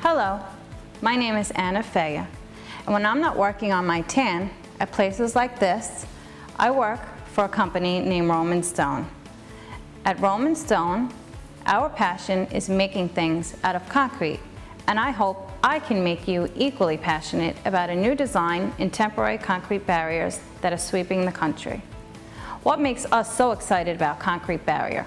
Hello, my name is Anna Feya, and when I'm not working on my tan at places like this, I work for a company named Roman Stone. At Roman Stone, our passion is making things out of concrete, and I hope I can make you equally passionate about a new design in temporary concrete barriers that are sweeping the country. What makes us so excited about concrete barrier?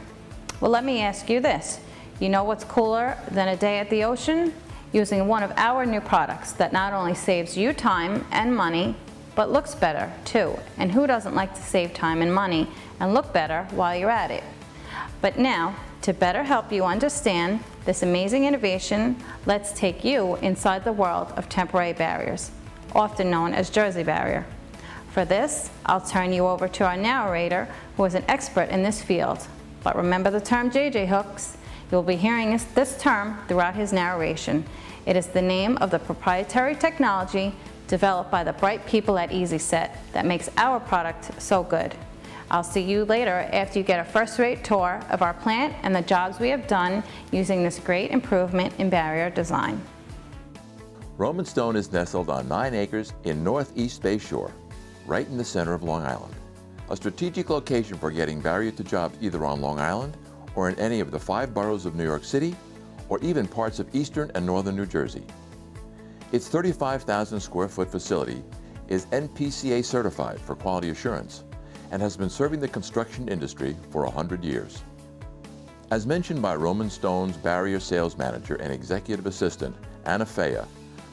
Well, let me ask you this. You know what's cooler than a day at the ocean? Using one of our new products that not only saves you time and money, but looks better too. And who doesn't like to save time and money and look better while you're at it? But now, to better help you understand this amazing innovation, let's take you inside the world of temporary barriers, often known as Jersey barrier. For this, I'll turn you over to our narrator, who is an expert in this field. But remember the term JJ hooks. You'll be hearing this term throughout his narration. It is the name of the proprietary technology developed by the bright people at Easy-Set that makes our product so good. I'll see you later after you get a first-rate tour of our plant and the jobs we have done using this great improvement in barrier design. Roman Stone is nestled on 9 acres in Northeast Bayshore, right in the center of Long Island. A strategic location for getting barrier to jobs either on Long Island or in any of the 5 boroughs of New York City, or even parts of eastern and northern New Jersey. Its 35,000 square foot facility is NPCA certified for quality assurance and has been serving the construction industry for 100 years. As mentioned by Roman Stone's barrier sales manager and executive assistant, Anna Feya,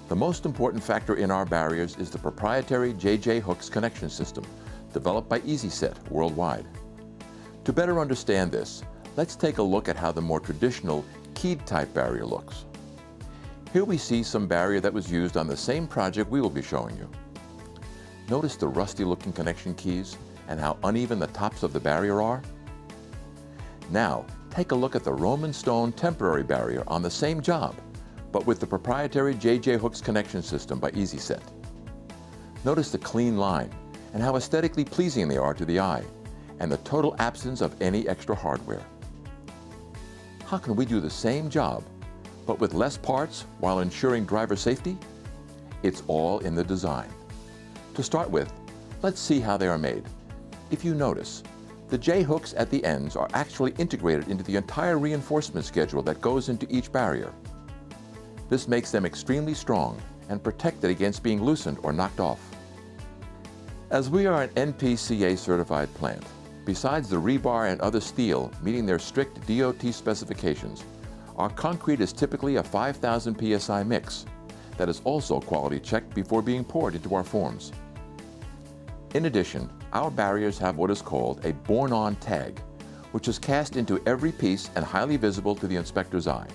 the most important factor in our barriers is the proprietary JJ Hooks connection system developed by Easy-Set worldwide. To better understand this, let's take a look at how the more traditional keyed type barrier looks. Here we see some barrier that was used on the same project we will be showing you. Notice the rusty looking connection keys and how uneven the tops of the barrier are? Now, take a look at the Roman Stone temporary barrier on the same job, but with the proprietary JJ Hooks connection system by Easy-Set. Notice the clean line and how aesthetically pleasing they are to the eye, and the total absence of any extra hardware. How can we do the same job, but with less parts while ensuring driver safety? It's all in the design. To start with, let's see how they are made. If you notice, the J-hooks at the ends are actually integrated into the entire reinforcement schedule that goes into each barrier. This makes them extremely strong and protected against being loosened or knocked off. As we are an NPCA certified plant, besides the rebar and other steel meeting their strict DOT specifications, our concrete is typically a 5,000 psi mix that is also quality checked before being poured into our forms. In addition, our barriers have what is called a born-on tag, which is cast into every piece and highly visible to the inspector's eye.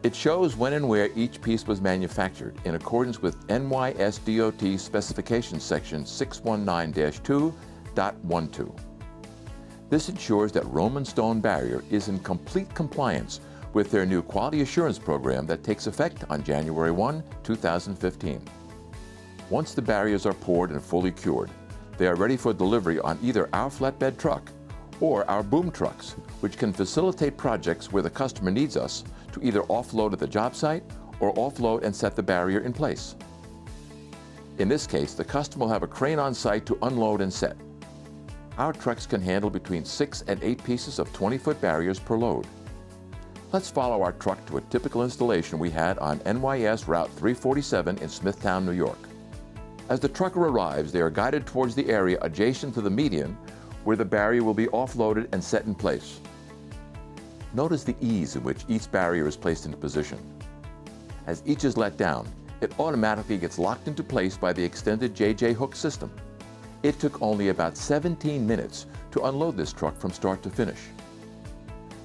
It shows when and where each piece was manufactured in accordance with NYS-DOT specification section 619-2.12. This ensures that Roman Stone Barrier is in complete compliance with their new quality assurance program that takes effect on January 1, 2015. Once the barriers are poured and fully cured, they are ready for delivery on either our flatbed truck or our boom trucks, which can facilitate projects where the customer needs us to either offload at the job site or offload and set the barrier in place. In this case, the customer will have a crane on site to unload and set. Our trucks can handle between 6 and 8 pieces of 20-foot barriers per load. Let's follow our truck to a typical installation we had on NYS Route 347 in Smithtown, New York. As the trucker arrives, they are guided towards the area adjacent to the median where the barrier will be offloaded and set in place. Notice the ease in which each barrier is placed into position. As each is let down, it automatically gets locked into place by the extended JJ hook system. It took only about 17 minutes to unload this truck from start to finish.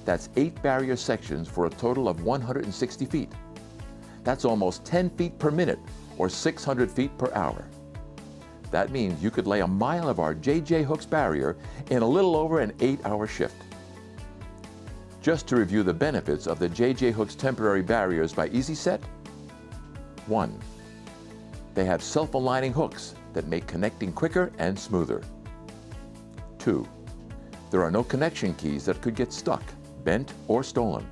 That's 8 barrier sections for a total of 160 feet. That's almost 10 feet per minute or 600 feet per hour. That means you could lay a mile of our JJ Hooks barrier in a little over an 8-hour shift. Just to review the benefits of the J.J. Hooks temporary barriers by Easy-Set. 1. They have self-aligning hooks that make connecting quicker and smoother. 2. There are no connection keys that could get stuck, bent, or stolen.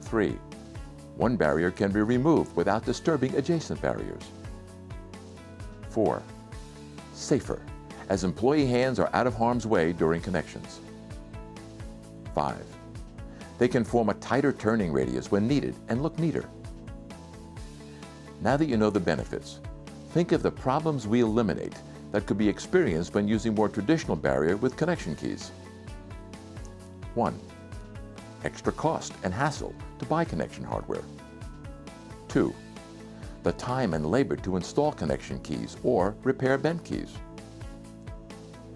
3. One barrier can be removed without disturbing adjacent barriers. 4. Safer, as employee hands are out of harm's way during connections. 5. They can form a tighter turning radius when needed and look neater. Now that you know the benefits, think of the problems we eliminate that could be experienced when using more traditional barrier with connection keys. 1. Extra cost and hassle to buy connection hardware. 2. The time and labor to install connection keys or repair bent keys.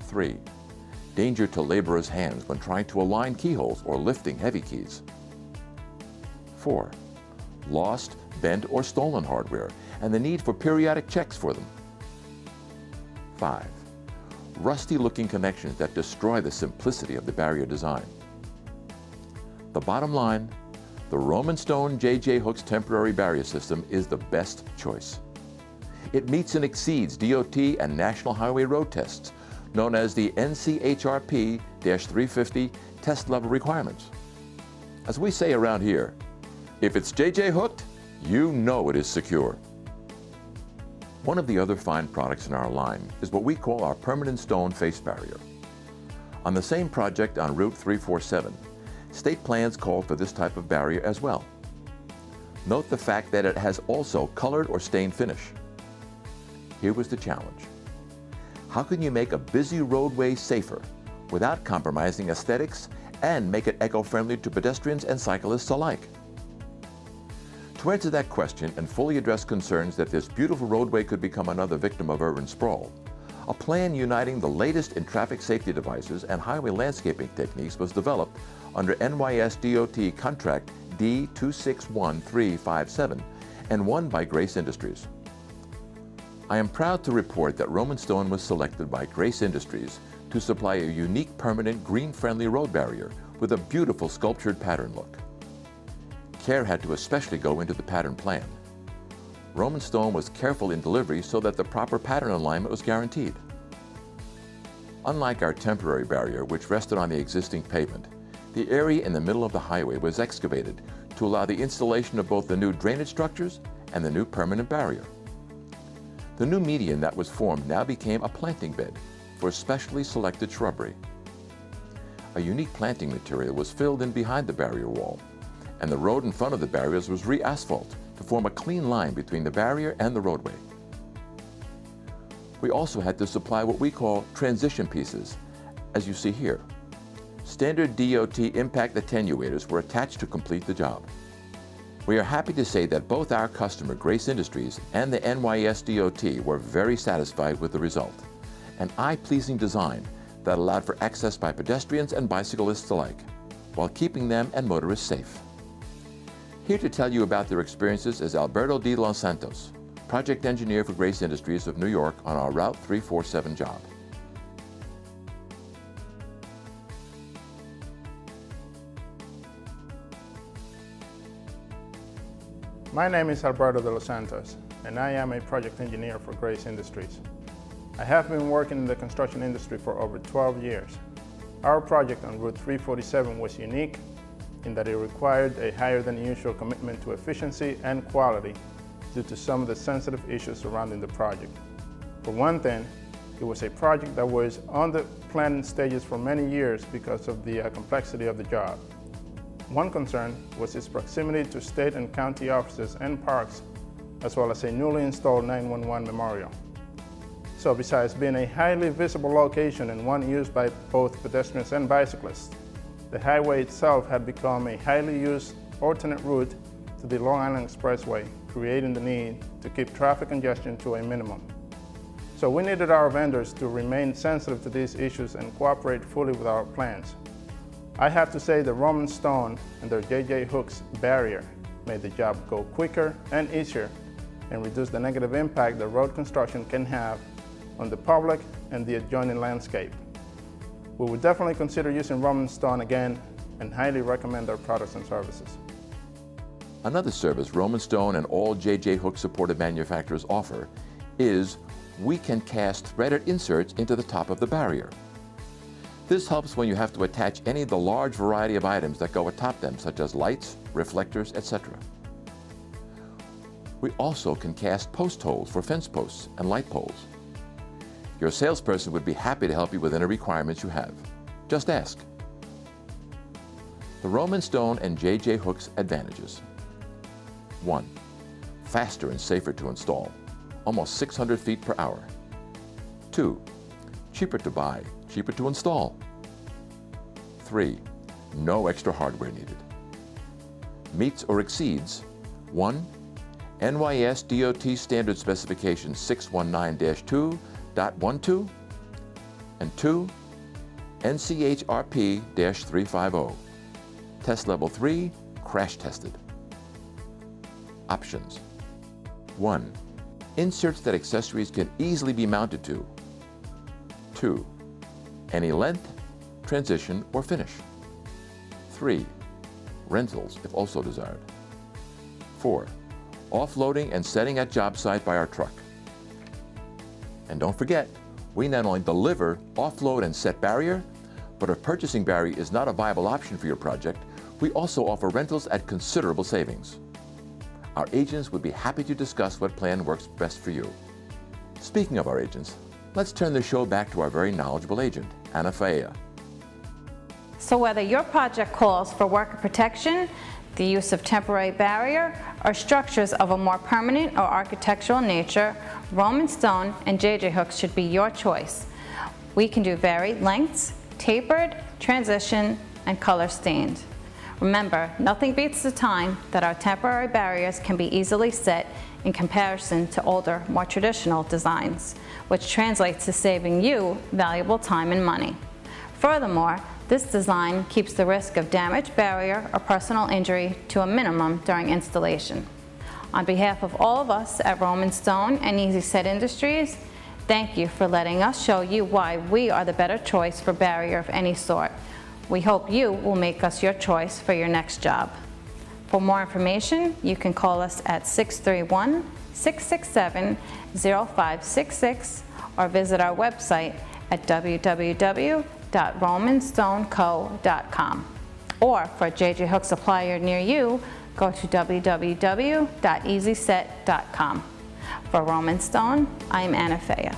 3. Danger to laborers' hands when trying to align keyholes or lifting heavy keys. 4. Lost, bent, or stolen hardware and the need for periodic checks for them. 5. Rusty-looking connections that destroy the simplicity of the barrier design. The bottom line, the Roman Stone J.J. Hooks temporary barrier system is the best choice. It meets and exceeds DOT and National Highway Road tests, known as the NCHRP-350 test level requirements. As we say around here, if it's J.J. Hooked, you know it is secure. One of the other fine products in our line is what we call our permanent stone face barrier. On the same project on Route 347, state plans call for this type of barrier as well. Note the fact that it has also colored or stained finish. Here was the challenge. How can you make a busy roadway safer without compromising aesthetics and make it eco-friendly to pedestrians and cyclists alike? To answer that question and fully address concerns that this beautiful roadway could become another victim of urban sprawl, a plan uniting the latest in traffic safety devices and highway landscaping techniques was developed under NYS DOT Contract D261357 and won by Grace Industries. I am proud to report that Roman Stone was selected by Grace Industries to supply a unique permanent green-friendly road barrier with a beautiful sculptured pattern look. Care had to especially go into the pattern plan. Roman Stone was careful in delivery so that the proper pattern alignment was guaranteed. Unlike our temporary barrier, which rested on the existing pavement, the area in the middle of the highway was excavated to allow the installation of both the new drainage structures and the new permanent barrier. The new median that was formed now became a planting bed for specially selected shrubbery. A unique planting material was filled in behind the barrier wall, and the road in front of the barriers was re-asphalt to form a clean line between the barrier and the roadway. We also had to supply what we call transition pieces, as you see here. Standard DOT impact attenuators were attached to complete the job. We are happy to say that both our customer, Grace Industries, and the NYS DOT were very satisfied with the result, an eye-pleasing design that allowed for access by pedestrians and bicyclists alike, while keeping them and motorists safe. Here to tell you about their experiences is Alberto de Los Santos, project engineer for Grace Industries of New York on our Route 347 job. My name is Alberto de Los Santos, and I am a project engineer for Grace Industries. I have been working in the construction industry for over 12 years. Our project on Route 347 was unique in that it required a higher than usual commitment to efficiency and quality due to some of the sensitive issues surrounding the project. For one thing, it was a project that was on the planning stages for many years because of the complexity of the job. One concern was its proximity to state and county offices and parks, as well as a newly installed 911 memorial. So besides being a highly visible location and one used by both pedestrians and bicyclists, the highway itself had become a highly used alternate route to the Long Island Expressway, creating the need to keep traffic congestion to a minimum. So we needed our vendors to remain sensitive to these issues and cooperate fully with our plans. I have to say the Roman Stone and their J.J. Hooks barrier made the job go quicker and easier and reduce the negative impact that road construction can have on the public and the adjoining landscape. We would definitely consider using Roman Stone again and highly recommend our products and services. Another service Roman Stone and all J.J. Hooks supported manufacturers offer is we can cast threaded inserts into the top of the barrier. This helps when you have to attach any of the large variety of items that go atop them, such as lights, reflectors, etc. We also can cast post holes for fence posts and light poles. Your salesperson would be happy to help you with any requirements you have. Just ask. The Roman Stone and J.J. Hooks advantages. 1. Faster and safer to install, almost 600 feet per hour. 2. Cheaper to buy, cheaper to install. 3. No extra hardware needed. Meets or exceeds 1. NYS DOT Standard Specification 619-2.12 and 2. NCHRP-350. Test Level 3, crash tested. Options. 1. Inserts that accessories can easily be mounted to. 2. Any length, transition, or finish. 3. Rentals, if also desired. 4. Offloading and setting at job site by our truck. And don't forget, we not only deliver, offload, and set barrier, but if purchasing barrier is not a viable option for your project, we also offer rentals at considerable savings. Our agents would be happy to discuss what plan works best for you. Speaking of our agents, let's turn the show back to our very knowledgeable agent, Anna Faia. So whether your project calls for worker protection, the use of temporary barrier, or structures of a more permanent or architectural nature, Roman Stone and J.J. Hooks should be your choice. We can do varied lengths, tapered, transition, and color stained. Remember, nothing beats the time that our temporary barriers can be easily set in comparison to older, more traditional designs, which translates to saving you valuable time and money. Furthermore, this design keeps the risk of damaged barrier or personal injury to a minimum during installation. On behalf of all of us at Roman Stone and Easy Set Industries, thank you for letting us show you why we are the better choice for barrier of any sort. We hope you will make us your choice for your next job. For more information, you can call us at 631-667-0566 or visit our website at www.romanstoneco.com. Or for a J.J. Hooks supplier near you, go to www.easyset.com. For Roman Stone, I'm Anna Faia.